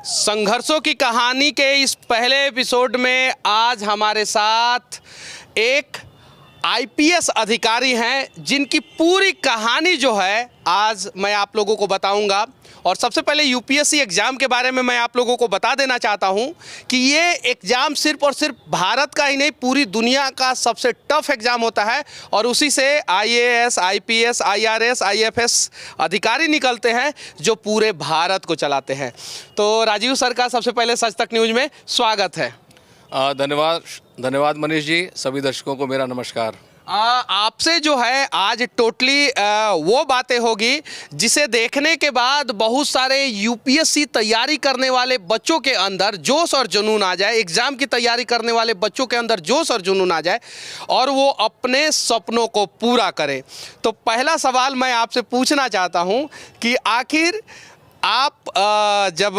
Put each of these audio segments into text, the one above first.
संघर्षों की कहानी के इस पहले एपिसोड में आज हमारे साथ एक आईपीएस अधिकारी हैं जिनकी पूरी कहानी जो है आज मैं आप लोगों को बताऊंगा। और सबसे पहले यूपीएससी एग्ज़ाम के बारे में मैं आप लोगों को बता देना चाहता हूं कि ये एग्ज़ाम सिर्फ और सिर्फ भारत का ही नहीं, पूरी दुनिया का सबसे टफ एग्ज़ाम होता है और उसी से आईएएस, आईपीएस, आईआरएस, आईएफएस अधिकारी निकलते हैं जो पूरे भारत को चलाते हैं। तो राजीव सर का सबसे पहले सच तक न्यूज़ में स्वागत है। धन्यवाद मनीष जी। सभी दर्शकों को मेरा नमस्कार। आपसे जो है आज टोटली वो बातें होगी जिसे देखने के बाद बहुत सारे यूपीएससी तैयारी करने वाले बच्चों के अंदर जोश और जुनून आ जाए, एग्ज़ाम की तैयारी करने वाले बच्चों के अंदर जोश और जुनून आ जाए और वो अपने सपनों को पूरा करें। तो पहला सवाल मैं आपसे पूछना चाहता हूँ कि आखिर आप जब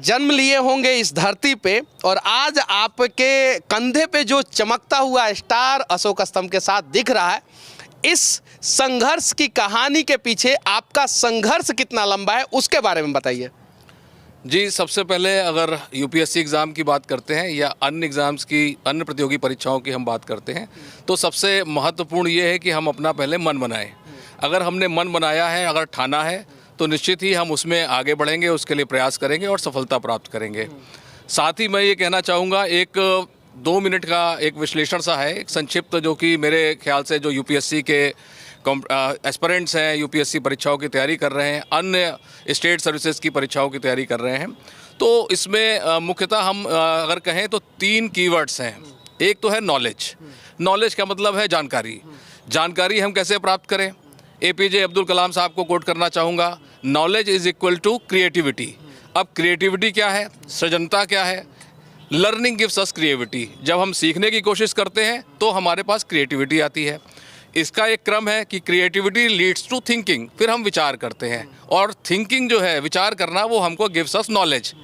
जन्म लिए होंगे इस धरती पे और आज आपके कंधे पे जो चमकता हुआ स्टार अशोक स्तंभ के साथ दिख रहा है, इस संघर्ष की कहानी के पीछे आपका संघर्ष कितना लंबा है उसके बारे में बताइए। जी, सबसे पहले अगर यूपीएससी एग्ज़ाम की बात करते हैं या अन्य एग्ज़ाम्स की, अन्य प्रतियोगी परीक्षाओं की हम बात करते हैं तो सबसे महत्वपूर्ण ये है कि हम अपना पहले मन बनाएं। अगर हमने मन बनाया है, अगर ठाना है तो निश्चित ही हम उसमें आगे बढ़ेंगे, उसके लिए प्रयास करेंगे और सफलता प्राप्त करेंगे। साथ ही मैं ये कहना चाहूँगा, एक 2 मिनट का एक विश्लेषण सा है, एक संक्षिप्त, जो कि मेरे ख्याल से जो यूपीएससी के एस्पिरेंट्स हैं, यूपीएससी परीक्षाओं की तैयारी कर रहे हैं, अन्य स्टेट सर्विसेज की परीक्षाओं की तैयारी कर रहे हैं, तो इसमें मुख्यतः हम अगर कहें तो 3 कीवर्ड्स हैं। एक तो है नॉलेज। नॉलेज का मतलब है जानकारी। जानकारी हम कैसे प्राप्त करें? एपीजे अब्दुल कलाम साहब को कोट करना चाहूँगा, knowledge is equal to creativity. अब क्रिएटिविटी क्या है, सृजनता क्या है? Learning gives us creativity. जब हम सीखने की कोशिश करते हैं तो हमारे पास क्रिएटिविटी आती है। इसका एक क्रम है कि क्रिएटिविटी लीड्स टू थिंकिंग, फिर हम विचार करते हैं और थिंकिंग जो है, विचार करना, वो हमको gives us knowledge.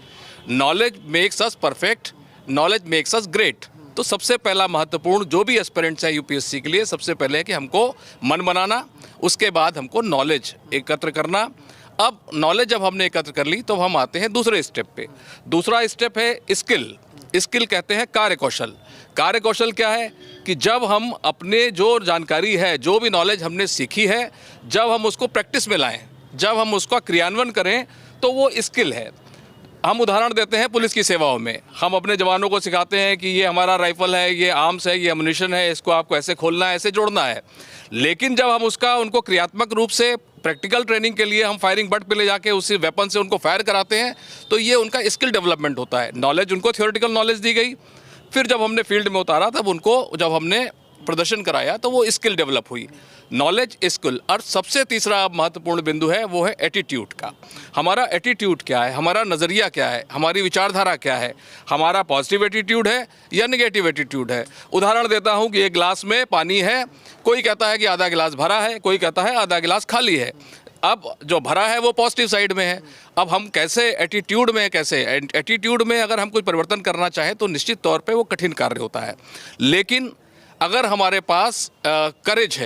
Knowledge makes us perfect, knowledge makes us great. तो सबसे पहला महत्वपूर्ण जो भी एस्पिरेंट्स हैं यूपीएससी के लिए, सबसे पहले है कि हमको मन बनाना, उसके बाद हमको नॉलेज एकत्र करना। अब नॉलेज जब हमने एकत्र कर ली तो हम आते हैं दूसरे स्टेप पे। दूसरा स्टेप है स्किल। स्किल कहते हैं कार्यकौशल। कार्यकौशल क्या है कि जब हम अपने जो जानकारी है, जो भी नॉलेज हमने सीखी है, जब हम उसको प्रैक्टिस में लाएं, जब हम उसका क्रियान्वयन करें, तो वो स्किल है। हम उदाहरण देते हैं पुलिस की सेवाओं में, हम अपने जवानों को सिखाते हैं कि ये हमारा राइफल है, ये आर्म्स है, ये एमुनिशन है, इसको आपको ऐसे खोलना है, ऐसे जोड़ना है। लेकिन जब हम उनको क्रियात्मक रूप से प्रैक्टिकल ट्रेनिंग के लिए हम फायरिंग बट पे ले जाके उसी वेपन से उनको फायर कराते हैं, तो ये उनका स्किल डेवलपमेंट होता है। नॉलेज, उनको थ्योरेटिकल नॉलेज दी गई, फिर जब हमने फील्ड में उतारा, तब उनको जब हमने प्रदर्शन कराया तो वो स्किल डेवलप हुई। Knowledge, skill. और सबसे तीसरा महत्वपूर्ण बिंदु है, वो है एटीट्यूड का। हमारा एटीट्यूड क्या है, हमारा नज़रिया क्या है, हमारी विचारधारा क्या है, हमारा पॉजिटिव एटीट्यूड है या नेगेटिव एटीट्यूड है। उदाहरण देता हूँ कि एक गिलास में पानी है, कोई कहता है कि आधा गिलास भरा है, कोई कहता है आधा गिलास खाली है। अब जो भरा है वो पॉजिटिव साइड में है। अब हम कैसे एटीट्यूड में अगर हम कोई परिवर्तन करना चाहें तो निश्चित तौर पे वो कठिन कार्य होता है। लेकिन अगर हमारे पास करेज,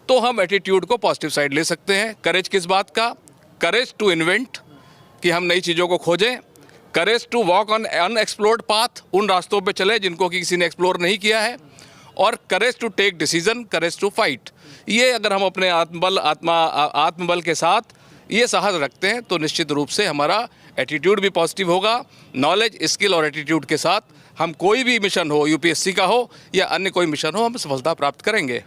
तो हम एटीट्यूड को पॉजिटिव साइड ले सकते हैं। करेज किस बात का? करेज टू इन्वेंट, कि हम नई चीज़ों को खोजें। Courage to walk on unexplored path, उन रास्तों पे चले जिनको कि किसी ने एक्सप्लोर नहीं किया है। और courage to take decision, courage to fight. ये अगर हम अपने आत्मबल के साथ ये साहस रखते हैं तो निश्चित रूप से हमारा एटीट्यूड भी पॉजिटिव होगा। नॉलेज, स्किल और एटीट्यूड के साथ हम कोई भी मिशन हो, यूपीएससी का हो या अन्य कोई मिशन हो, हम सफलता प्राप्त करेंगे।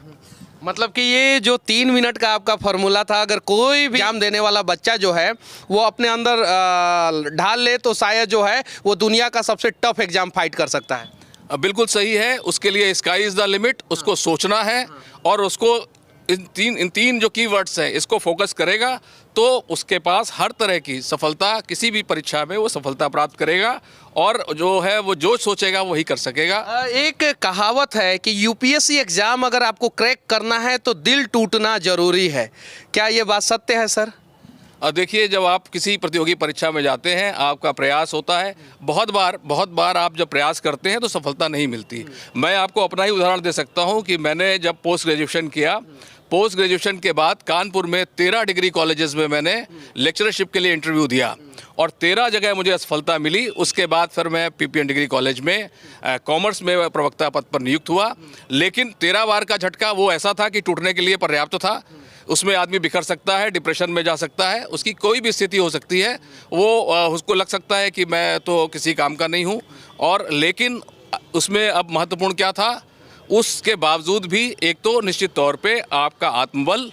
मतलब कि ये जो 3 मिनट का आपका फॉर्मूला था, अगर कोई भी एग्जाम देने वाला बच्चा जो है वो अपने अंदर ढाल ले तो शायद जो है वो दुनिया का सबसे टफ एग्जाम फाइट कर सकता है। बिल्कुल सही है। उसके लिए स्काई इज़ द लिमिट, उसको सोचना है और उसको इन तीन जो कीवर्ड्स हैं इसको फोकस करेगा तो उसके पास हर तरह की सफलता, किसी भी परीक्षा में वो सफलता प्राप्त करेगा और जो है वो जो सोचेगा वही कर सकेगा। एक कहावत है कि यूपीएससी एग्ज़ाम अगर आपको क्रैक करना है तो दिल टूटना ज़रूरी है। क्या ये बात सत्य है सर? देखिए, जब आप किसी प्रतियोगी परीक्षा में जाते हैं, आपका प्रयास होता है, बहुत बार आप जब प्रयास करते हैं तो सफलता नहीं मिलती। मैं आपको अपना ही उदाहरण दे सकता हूं कि मैंने जब पोस्ट पोस्ट ग्रेजुएशन के बाद कानपुर में 13 डिग्री कॉलेजेस में मैंने लेक्चरशिप के लिए इंटरव्यू दिया और 13 जगह मुझे असफलता मिली। उसके बाद फिर मैं पीपीएन डिग्री कॉलेज में कॉमर्स में प्रवक्ता पद पर नियुक्त हुआ। लेकिन 13 बार का झटका वो ऐसा था कि टूटने के लिए पर्याप्त था। उसमें आदमी बिखर सकता है, डिप्रेशन में जा सकता है, उसकी कोई भी स्थिति हो सकती है। वो उसको लग सकता है कि मैं तो किसी काम का नहीं हूँ। और लेकिन उसमें अब महत्वपूर्ण क्या था, उसके बावजूद भी एक तो निश्चित तौर पे आपका आत्मबल,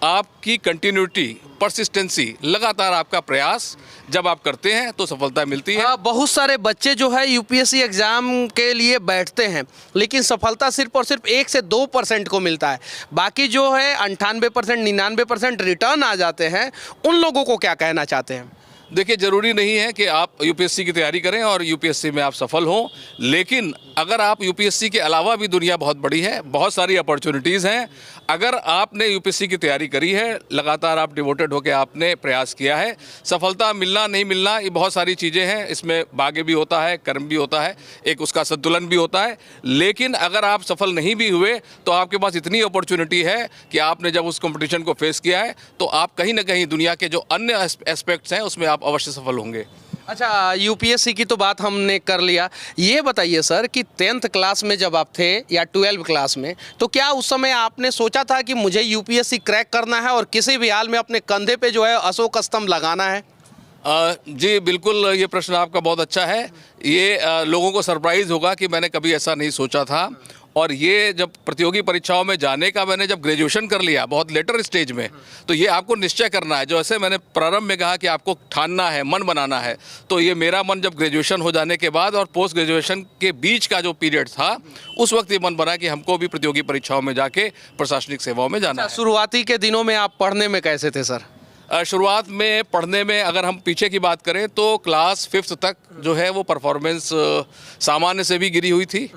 आपकी कंटिन्यूटी, परसिस्टेंसी, लगातार आपका प्रयास जब आप करते हैं तो सफलता मिलती है। बहुत सारे बच्चे जो है यूपीएससी एग्जाम के लिए बैठते हैं, लेकिन सफलता सिर्फ और सिर्फ 1 से 2% को मिलता है। बाकी जो है 98%, 99% रिटर्न आ जाते हैं। उन लोगों को क्या कहना चाहते हैं? देखिए, ज़रूरी नहीं है कि आप यूपीएससी की तैयारी करें और यूपीएससी में आप सफल हों, लेकिन अगर आप यूपीएससी के अलावा भी दुनिया बहुत बड़ी है, बहुत सारी अपॉर्चुनिटीज़ हैं। अगर आपने यूपीएससी की तैयारी करी है, लगातार आप डिवोटेड होकर आपने प्रयास किया है, सफलता मिलना नहीं मिलना ये बहुत सारी चीज़ें हैं। इसमें भाग्य भी होता है, कर्म भी होता है, एक उसका संतुलन भी होता है। लेकिन अगर आप सफल नहीं भी हुए तो आपके पास इतनी अपॉर्चुनिटी है कि आपने जब उस कंपटीशन को फेस किया है तो आप कहीं ना कहीं दुनिया के जो अन्य एस्पेक्ट्स हैं उसमें आप अवश्य सफल होंगे। अच्छा, यूपीएससी की तो बात हमने कर लिया। ये बताइए सर कि 10th क्लास में जब आप थे या 12th क्लास में, तो क्या उस समय आपने सोचा था कि मुझे यूपीएससी क्रैक करना है और किसी भी हाल में अपने कंधे पे जो है अशोक स्तंभ लगाना है? जी बिल्कुल, ये प्रश्न आपका बहुत अच्छा है। ये लोगों को सरप्राइज़ होगा कि मैंने कभी ऐसा नहीं सोचा था। और ये जब प्रतियोगी परीक्षाओं में जाने का मैंने जब ग्रेजुएशन कर लिया बहुत लेटर स्टेज में, तो ये आपको निश्चय करना है। जो ऐसे मैंने प्रारंभ में कहा कि आपको ठानना है, मन बनाना है, तो ये मेरा मन जब ग्रेजुएशन हो जाने के बाद और पोस्ट ग्रेजुएशन के बीच का जो पीरियड था, उस वक्त ये मन बना कि हमको भी प्रतियोगी परीक्षाओं में जाके प्रशासनिक सेवाओं में जाना है। शुरुआती के दिनों में आप पढ़ने में कैसे थे सर? शुरुआत में पढ़ने में अगर हम पीछे की बात करें तो क्लास 5th तक जो है वो परफॉर्मेंस सामान्य से भी गिरी हुई थी।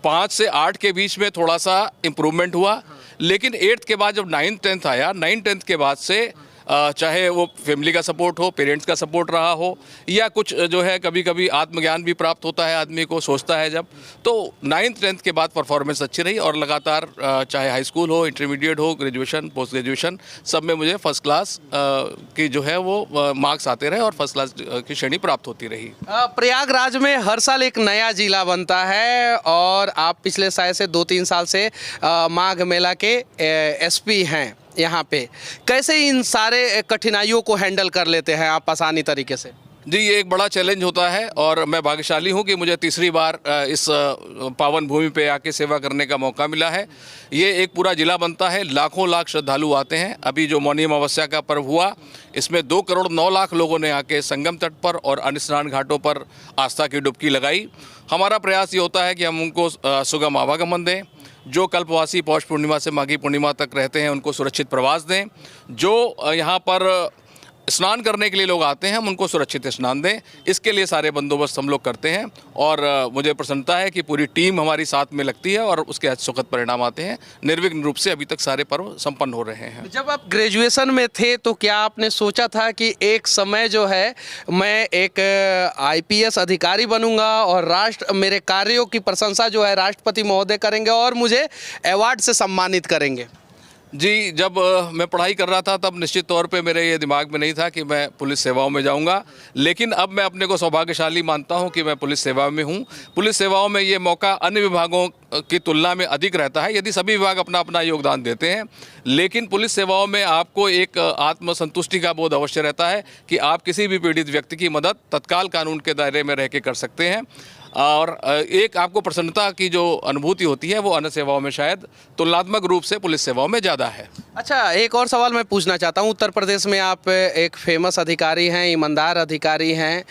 5 से 8 के बीच में थोड़ा सा इम्प्रूवमेंट हुआ, लेकिन 8th के बाद जब 9th 10th आया, 9th 10th के बाद से चाहे वो फैमिली का सपोर्ट हो, पेरेंट्स का सपोर्ट रहा हो, या कुछ जो है कभी कभी आत्मज्ञान भी प्राप्त होता है आदमी को, सोचता है जब, तो 9th 10th के बाद परफॉर्मेंस अच्छी रही और लगातार चाहे हाई स्कूल हो, इंटरमीडिएट हो, ग्रेजुएशन, पोस्ट ग्रेजुएशन, सब में मुझे फर्स्ट क्लास की जो है वो मार्क्स आते रहे और फर्स्ट क्लास की श्रेणी प्राप्त होती रही। प्रयागराज में हर साल एक नया जिला बनता है और आप पिछले शायद से 2-3 साल से माघ मेला के एसपी हैं यहाँ पे। कैसे इन सारे कठिनाइयों को हैंडल कर लेते हैं आप आसानी तरीके से? जी, ये एक बड़ा चैलेंज होता है और मैं भाग्यशाली हूँ कि मुझे तीसरी बार इस पावन भूमि पे आके सेवा करने का मौका मिला है। ये एक पूरा जिला बनता है, लाखों लाख श्रद्धालु आते हैं। अभी जो मौनी अमावस्या का पर्व हुआ, इसमें 2 करोड़ 9 लाख लोगों ने आके संगम तट पर और अन्य स्नान घाटों पर आस्था की डुबकी लगाई। हमारा प्रयास ये होता है कि हम उनको सुगम आवागमन दें। जो कल्पवासी पौष पूर्णिमा से माघी पूर्णिमा तक रहते हैं उनको सुरक्षित प्रवास दें। जो यहाँ पर स्नान करने के लिए लोग आते हैं हम उनको सुरक्षित स्नान दें। इसके लिए सारे बंदोबस्त हम लोग करते हैं और मुझे प्रसन्नता है कि पूरी टीम हमारी साथ में लगती है और उसके सुखद परिणाम आते हैं। निर्विघ्न रूप से अभी तक सारे पर्व संपन्न हो रहे हैं। जब आप ग्रेजुएशन में थे तो क्या आपने सोचा था कि एक समय जो है मैं एक आईपीएस अधिकारी बनूंगा और राष्ट्र मेरे कार्यों की प्रशंसा जो है राष्ट्रपति महोदय करेंगे और मुझे अवार्ड से सम्मानित करेंगे? जी, जब मैं पढ़ाई कर रहा था तब निश्चित तौर पे मेरे ये दिमाग में नहीं था कि मैं पुलिस सेवाओं में जाऊंगा, लेकिन अब मैं अपने को सौभाग्यशाली मानता हूं कि मैं पुलिस सेवा में हूं। पुलिस सेवाओं में ये मौका अन्य विभागों की तुलना में अधिक रहता है, यदि सभी विभाग अपना अपना योगदान देते हैं, लेकिन पुलिस सेवाओं में आपको एक आत्मसंतुष्टि का बोध अवश्य रहता है कि आप किसी भी पीड़ित व्यक्ति की मदद तत्काल कानून के दायरे में रह के कर सकते हैं और एक आपको प्रसन्नता की जो अनुभूति होती है वो अन्य सेवाओं में शायद तुलनात्मक रूप से पुलिस सेवाओं में ज़्यादा है। अच्छा, एक और सवाल मैं पूछना चाहता हूँ। उत्तर प्रदेश में आप एक फेमस अधिकारी हैं, ईमानदार अधिकारी हैं,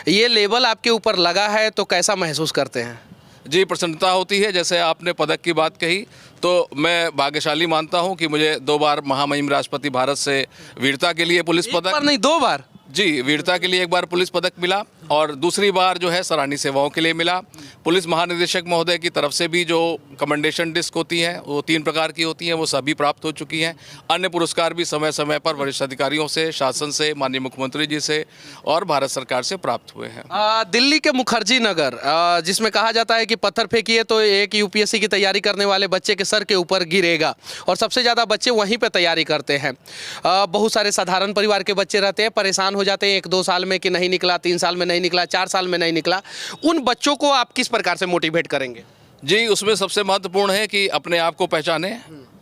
ये लेबल आपके ऊपर लगा है तो कैसा महसूस करते हैं? जी, प्रसन्नता होती है। जैसे आपने पदक की बात कही तो मैं भाग्यशाली मानता हूं कि मुझे 2 बार महामहिम राष्ट्रपति भारत से वीरता के लिए पुलिस पदक, एक बार नहीं 2 बार? जी, वीरता के लिए एक बार पुलिस पदक मिला और दूसरी बार जो है सराहनीय सेवाओं के लिए मिला। पुलिस महानिदेशक महोदय की तरफ से भी जो कमेंडेशन डिस्क होती हैं वो 3 प्रकार की होती हैं, वो सभी प्राप्त हो चुकी हैं। अन्य पुरस्कार भी समय समय पर वरिष्ठ अधिकारियों से, शासन से, माननीय मुख्यमंत्री जी से और भारत सरकार से प्राप्त हुए हैं। दिल्ली के मुखर्जी नगर जिसमें कहा जाता है कि पत्थर फेंकिए तो एक यूपीएससी की तैयारी करने वाले बच्चे के सर के ऊपर गिरेगा और सबसे ज़्यादा बच्चे वहीं पे तैयारी करते हैं। बहुत सारे साधारण परिवार के बच्चे रहते हैं, परेशान हो जाते हैं 1-2 साल में कि नहीं निकला, 3 साल में नहीं निकला, 4 साल में नहीं निकला। उन बच्चों को आप किस प्रकार से मोटिवेट करेंगे? जी, उसमें सबसे महत्वपूर्ण है कि अपने आप को पहचाने,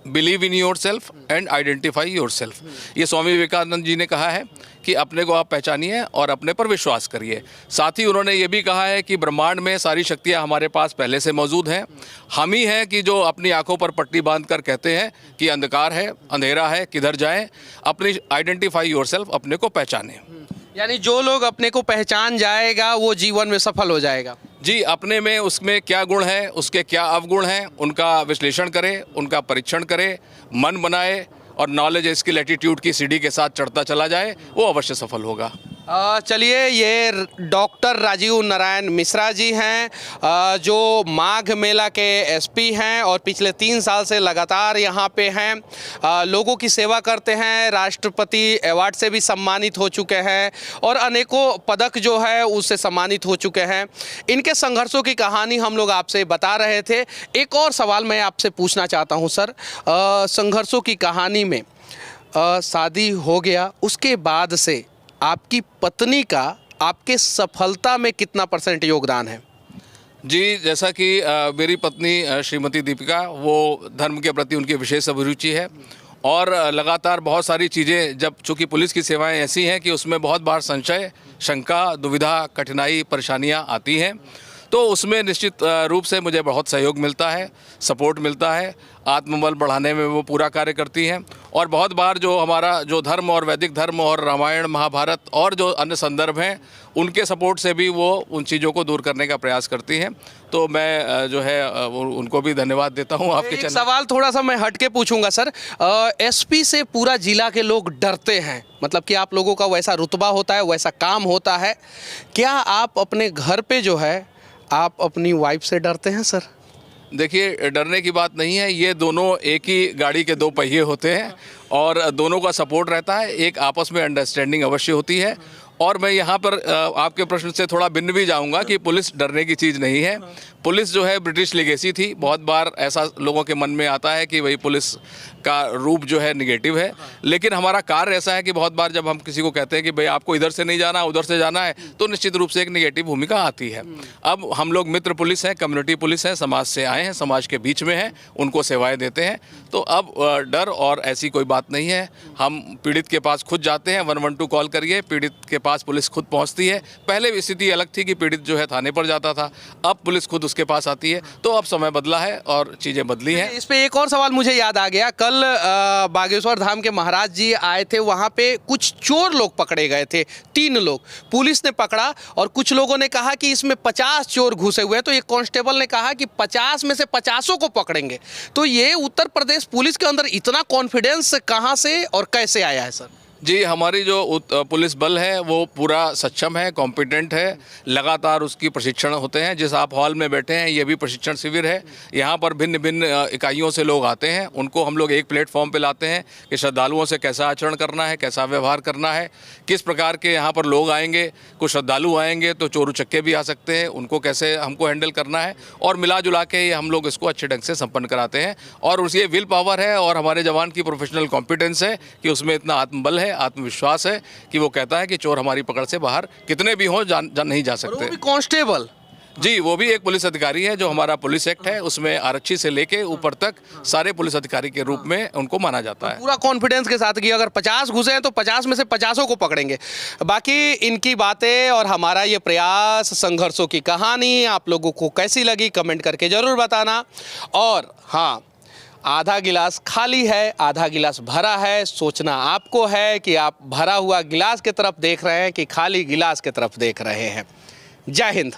believe in your self and identify your self. ये स्वामी विवेकानंद जी ने कहा है कि अपने को आप पहचानिए और अपने पर विश्वास करिए। साथ ही उन्होंने ये भी कहा है कि ब्रह्मांड में सारी शक्तियाँ हमारे पास पहले से मौजूद हैं। हम ही हैं कि जो अपनी आंखों पर पट्टी बांध कर कहते हैं कि अंधकार है, अंधेरा है, किधर जाएं। अपनी आइडेंटिफाई योर सेल्फ, अपने को पहचानें। यानी जो लोग अपने को पहचान जाएगा वो जीवन में सफल हो जाएगा। जी, अपने में उसमें क्या गुण है, उसके क्या अवगुण हैं, उनका विश्लेषण करें, उनका परीक्षण करें, मन बनाए और नॉलेज स्किल एटीट्यूड की सीढ़ी के साथ चढ़ता चला जाए, वो अवश्य सफल होगा। चलिए, ये डॉक्टर राजीव नारायण मिश्रा जी हैं जो माघ मेला के एसपी हैं और पिछले 3 साल से लगातार यहाँ पे हैं, लोगों की सेवा करते हैं, राष्ट्रपति अवार्ड से भी सम्मानित हो चुके हैं और अनेकों पदक जो है उससे सम्मानित हो चुके हैं। इनके संघर्षों की कहानी हम लोग आपसे बता रहे थे। एक और सवाल मैं आपसे पूछना चाहता हूँ सर, संघर्षों की कहानी में शादी हो गया, उसके बाद से आपकी पत्नी का आपके सफलता में कितना % योगदान है? जी, जैसा कि मेरी पत्नी श्रीमती दीपिका, वो धर्म के प्रति उनकी विशेष अभिरुचि है और लगातार बहुत सारी चीज़ें, जब चूँकि पुलिस की सेवाएं ऐसी हैं कि उसमें बहुत बार संशय, शंका, दुविधा, कठिनाई, परेशानियां आती हैं, तो उसमें निश्चित रूप से मुझे बहुत सहयोग मिलता है, सपोर्ट मिलता है। आत्मबल बढ़ाने में वो पूरा कार्य करती हैं और बहुत बार जो हमारा जो धर्म और वैदिक धर्म और रामायण, महाभारत और जो अन्य संदर्भ हैं, उनके सपोर्ट से भी वो उन चीज़ों को दूर करने का प्रयास करती हैं। तो मैं जो है उनको भी धन्यवाद देता हूँ आपके चैनल। सवाल थोड़ा सा मैं हट के पूछूंगा सर, एसपी से पूरा जिला के लोग डरते हैं, मतलब कि आप लोगों का वैसा रुतबा होता है, वैसा काम होता है। क्या आप अपने घर पे जो है आप अपनी वाइफ से डरते हैं सर? देखिए, डरने की बात नहीं है, ये दोनों एक ही गाड़ी के 2 पहिए होते हैं और दोनों का सपोर्ट रहता है, एक आपस में अंडरस्टैंडिंग अवश्य होती है। और मैं यहाँ पर आपके प्रश्न से थोड़ा भिन्न भी जाऊँगा कि पुलिस डरने की चीज़ नहीं है। पुलिस जो है ब्रिटिश लेगेसी थी। बहुत बार ऐसा लोगों के मन में आता है कि भाई पुलिस का रूप जो है निगेटिव है, लेकिन हमारा कार्य ऐसा है कि बहुत बार जब हम किसी को कहते हैं कि भाई आपको इधर से नहीं जाना, उधर से जाना है, तो निश्चित रूप से एक निगेटिव भूमिका आती है। अब हम लोग मित्र पुलिस हैं, कम्युनिटी पुलिस हैं, समाज से आए हैं, समाज के बीच में हैं, उनको सेवाएं देते हैं। तो अब डर और ऐसी कोई बात नहीं है। हम पीड़ित के पास खुद जाते हैं, 112 कॉल करिए, पीड़ित के पास पुलिस खुद पहुँचती है। पहले स्थिति अलग थी कि पीड़ित जो है थाने पर जाता था, अब पुलिस खुद उसके पास आती है। तो अब समय बदला है और चीज़ें बदली हैं। इस पे एक और सवाल मुझे याद आ गया, कल बागेश्वर धाम के महाराज जी आए थे, वहाँ पे कुछ चोर लोग पकड़े गए थे, 3 लोग पुलिस ने पकड़ा और कुछ लोगों ने कहा कि इसमें 50 चोर घुसे हुए हैं, तो एक कांस्टेबल ने कहा कि 50 में से 50 को पकड़ेंगे। तो ये उत्तर प्रदेश पुलिस के अंदर इतना कॉन्फिडेंस कहाँ से और कैसे आया है सर? जी, हमारी जो पुलिस बल है वो पूरा सक्षम है, कॉम्पिटेंट है, लगातार उसकी प्रशिक्षण होते हैं। जिस आप हॉल में बैठे हैं ये भी प्रशिक्षण शिविर है। यहाँ पर भिन्न भिन्न इकाइयों से लोग आते हैं, उनको हम लोग एक प्लेटफॉर्म पे लाते हैं कि श्रद्धालुओं से कैसा आचरण करना है, कैसा व्यवहार करना है, किस प्रकार के यहाँ पर लोग आएंगे। कुछ श्रद्धालु आएंगे तो चोर उचक्के भी आ सकते हैं, उनको कैसे हमको हैंडल करना है, और मिला जुला के ये हम लोग इसको अच्छे ढंग से संपन्न कराते हैं। और उसकी विल पावर है और हमारे जवान की प्रोफेशनल कॉम्पिटेंस है कि उसमें इतना आत्मबल है, आत्मविश्वास है कि वो कहता है कि चोर हमारी पकड़ से बाहर कितने भी हों नहीं जा सकते। कांस्टेबल जी, वो भी एक पुलिस अधिकारी है। जो हमारा पुलिस एक्ट है उसमें आरक्षी से लेके ऊपर तक सारे पुलिस अधिकारी के रूप में उनको माना जाता है। पूरा कॉन्फिडेंस के साथ कि अगर 50 घुसे हैं तो 50 में से 50 को पकड़ेंगे। बाकी इनकी बातें और हमारा ये प्रयास, संघर्षों की कहानी आप लोगों को कैसी लगी कमेंट करके ज़रूर बताना। और हाँ, आधा गिलास खाली है, आधा गिलास भरा है, सोचना आपको है कि आप भरा हुआ गिलास की तरफ देख रहे हैं कि खाली गिलास की तरफ देख रहे हैं। जय हिंद।